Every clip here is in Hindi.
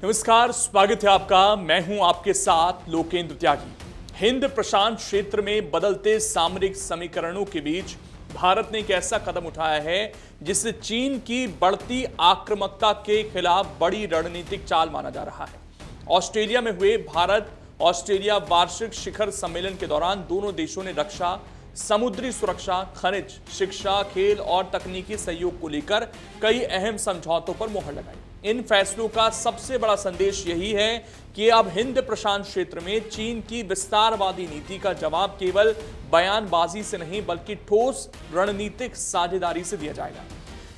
नमस्कार, स्वागत है आपका। मैं हूं आपके साथ लोकेंद्र त्यागी। हिंद प्रशांत क्षेत्र में बदलते सामरिक समीकरणों के बीच भारत ने एक ऐसा कदम उठाया है जिसे चीन की बढ़ती आक्रामकता के खिलाफ बड़ी रणनीतिक चाल माना जा रहा है। ऑस्ट्रेलिया में हुए भारत ऑस्ट्रेलिया वार्षिक शिखर सम्मेलन के दौरान दोनों देशों ने रक्षा, समुद्री सुरक्षा, खनिज, शिक्षा, खेल और तकनीकी सहयोग को लेकर कई अहम समझौतों पर मोहर लगाई। इन फैसलों का सबसे बड़ा संदेश यही है कि अब हिंद प्रशांत क्षेत्र में चीन की विस्तारवादी नीति का जवाब केवल बयानबाजी से नहीं बल्कि ठोस रणनीतिक साझेदारी से दिया जाएगा।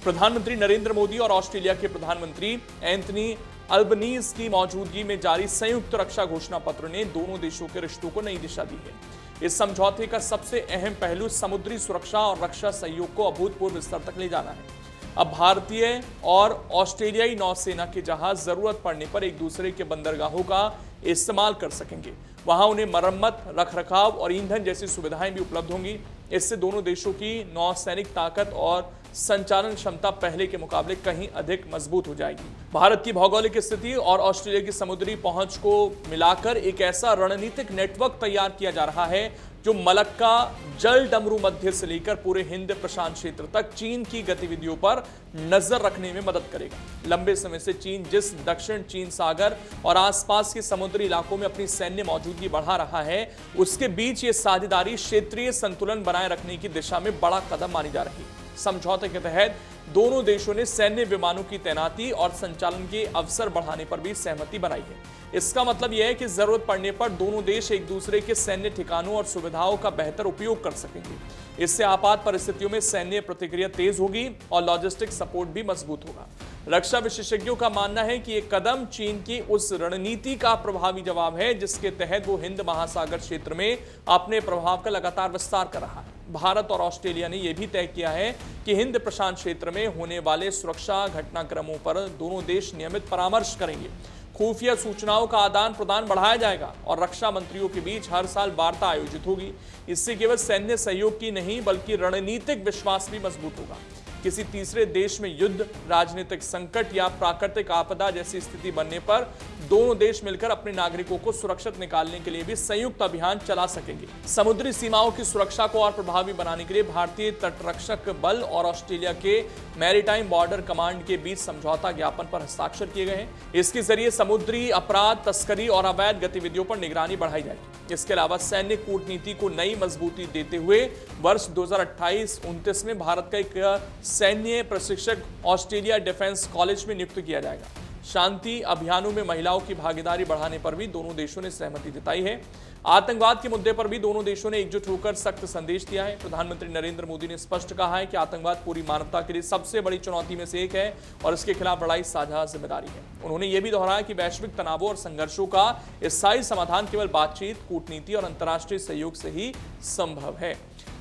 प्रधानमंत्री नरेंद्र मोदी और ऑस्ट्रेलिया के प्रधानमंत्री एंथनी अल्बनीज की मौजूदगी में जारी संयुक्त रक्षा घोषणा पत्र ने दोनों देशों के रिश्तों को नई दिशा दी है। इस समझौते का सबसे अहम पहलू समुद्री सुरक्षा और रक्षा सहयोग को अभूतपूर्व स्तर तक ले जाना है। अब भारतीय और ऑस्ट्रेलियाई नौसेना के जहाज जरूरत पड़ने पर एक दूसरे के बंदरगाहों का इस्तेमाल कर सकेंगे। वहां उन्हें मरम्मत, रखरखाव और ईंधन जैसी सुविधाएं भी उपलब्ध होंगी। इससे दोनों देशों की नौसैनिक ताकत और संचालन क्षमता पहले के मुकाबले कहीं अधिक मजबूत हो जाएगी। भारत की भौगोलिक स्थिति और ऑस्ट्रेलिया की समुद्री पहुंच को मिलाकर एक ऐसा रणनीतिक नेटवर्क तैयार किया जा रहा है जो मलक्का जल डमरू मध्य से लेकर पूरे हिंद प्रशांत क्षेत्र तक चीन की गतिविधियों पर नजर रखने में मदद करेगा। लंबे समय से चीन जिस दक्षिण चीन सागर और आसपास के समुद्री इलाकों में अपनी सैन्य मौजूदगी बढ़ा रहा है, उसके बीच ये साझेदारी क्षेत्रीय संतुलन बनाए रखने की दिशा में बड़ा कदम मानी जा रही है। समझौते के तहत दोनों देशों ने सैन्य विमानों की तैनाती और संचालन के अवसर बढ़ाने पर भी सहमति बनाई है। इसका मतलब यह है कि जरूरत पड़ने पर दोनों देश एक दूसरे के सैन्य ठिकानों और सुविधाओं का बेहतर उपयोग कर सकेंगे। इससे आपात परिस्थितियों में सैन्य प्रतिक्रिया तेज होगी और लॉजिस्टिक सपोर्ट भी मजबूत होगा। रक्षा विशेषज्ञों का मानना है कि यह कदम चीन की उस रणनीति का प्रभावी जवाब है जिसके तहत वो हिंद महासागर क्षेत्र में अपने प्रभाव का लगातार विस्तार कर रहा है। भारत और ऑस्ट्रेलिया ने यह भी तय किया है कि हिंद प्रशांत क्षेत्र में होने वाले सुरक्षा घटनाक्रमों पर दोनों देश नियमित परामर्श करेंगे। खुफिया सूचनाओं का आदान प्रदान बढ़ाया जाएगा और रक्षा मंत्रियों के बीच हर साल वार्ता आयोजित होगी। इससे केवल सैन्य सहयोग की नहीं बल्कि रणनीतिक विश्वास भी मजबूत होगा। किसी तीसरे देश में युद्ध, राजनीतिक संकट या प्राकृतिक आपदा जैसी स्थिति बनने पर दोनों देश मिलकर अपने नागरिकों को सुरक्षित निकालने के लिए भी संयुक्त अभियान चला सकेंगे। समुद्री सीमाओं की सुरक्षा को और प्रभावी बनाने के लिए भारतीय तटरक्षक बल और ऑस्ट्रेलिया के मैरीटाइम बॉर्डर कमांड के बीच समझौता ज्ञापन पर हस्ताक्षर किए गए हैं। इसके जरिए समुद्री अपराध, तस्करी और अवैध गतिविधियों पर निगरानी बढ़ाई जाएगी। इसके अलावा सैन्य कूटनीति को नई मजबूती देते हुए वर्ष 2028-29 में भारत का एक सैन्य प्रशिक्षक ऑस्ट्रेलिया डिफेंस कॉलेज में नियुक्त किया जाएगा। शांति अभियानों में महिलाओं की भागीदारी बढ़ाने पर भी दोनों देशों ने सहमति जताई है। आतंकवाद के मुद्दे पर भी दोनों देशों ने एकजुट होकर सख्त संदेश दिया है। प्रधानमंत्री नरेंद्र मोदी ने स्पष्ट कहा है कि आतंकवाद पूरी मानवता के लिए सबसे बड़ी चुनौती में से एक है और इसके खिलाफ लड़ाई साझा जिम्मेदारी है। उन्होंने यह भी दोहराया कि वैश्विक तनावों और संघर्षों का स्थायी समाधान केवल बातचीत, कूटनीति और अंतर्राष्ट्रीय सहयोग से ही संभव है।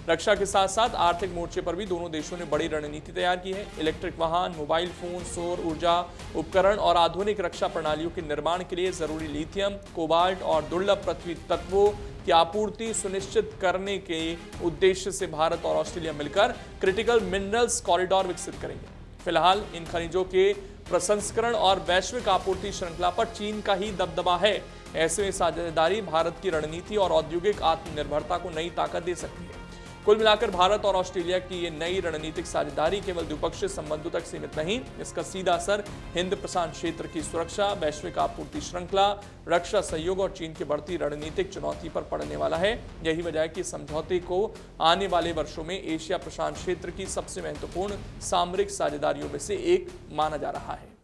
रक्षा के साथ साथ आर्थिक मोर्चे पर भी दोनों देशों ने बड़ी रणनीति तैयार की है। इलेक्ट्रिक वाहन, मोबाइल फोन, सौर ऊर्जा उपकरण और आधुनिक रक्षा प्रणालियों के निर्माण के लिए जरूरी लिथियम, कोबाल्ट और दुर्लभ पृथ्वी तत्वों की आपूर्ति सुनिश्चित करने के उद्देश्य से भारत और ऑस्ट्रेलिया मिलकर क्रिटिकल मिनरल्स कॉरिडोर विकसित करेंगे। फिलहाल इन खनिजों के प्रसंस्करण और वैश्विक आपूर्ति श्रृंखला पर चीन का ही दबदबा है। ऐसे में साझेदारी भारत की रणनीति और औद्योगिक आत्मनिर्भरता को नई ताकत दे सकती है। कुल मिलाकर भारत और ऑस्ट्रेलिया की ये नई रणनीतिक साझेदारी केवल द्विपक्षीय संबंधों तक सीमित नहीं, इसका सीधा असर हिंद प्रशांत क्षेत्र की सुरक्षा, वैश्विक आपूर्ति श्रृंखला, रक्षा सहयोग और चीन की बढ़ती रणनीतिक चुनौती पर पड़ने वाला है। यही वजह है कि समझौते को आने वाले वर्षों में एशिया प्रशांत क्षेत्र की सबसे महत्वपूर्ण सामरिक साझेदारियों में से एक माना जा रहा है।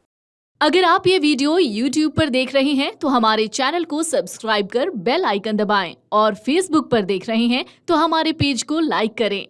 अगर आप ये वीडियो YouTube पर देख रहे हैं तो हमारे चैनल को सब्सक्राइब कर बेल आइकन दबाएं और Facebook पर देख रहे हैं तो हमारे पेज को लाइक करें।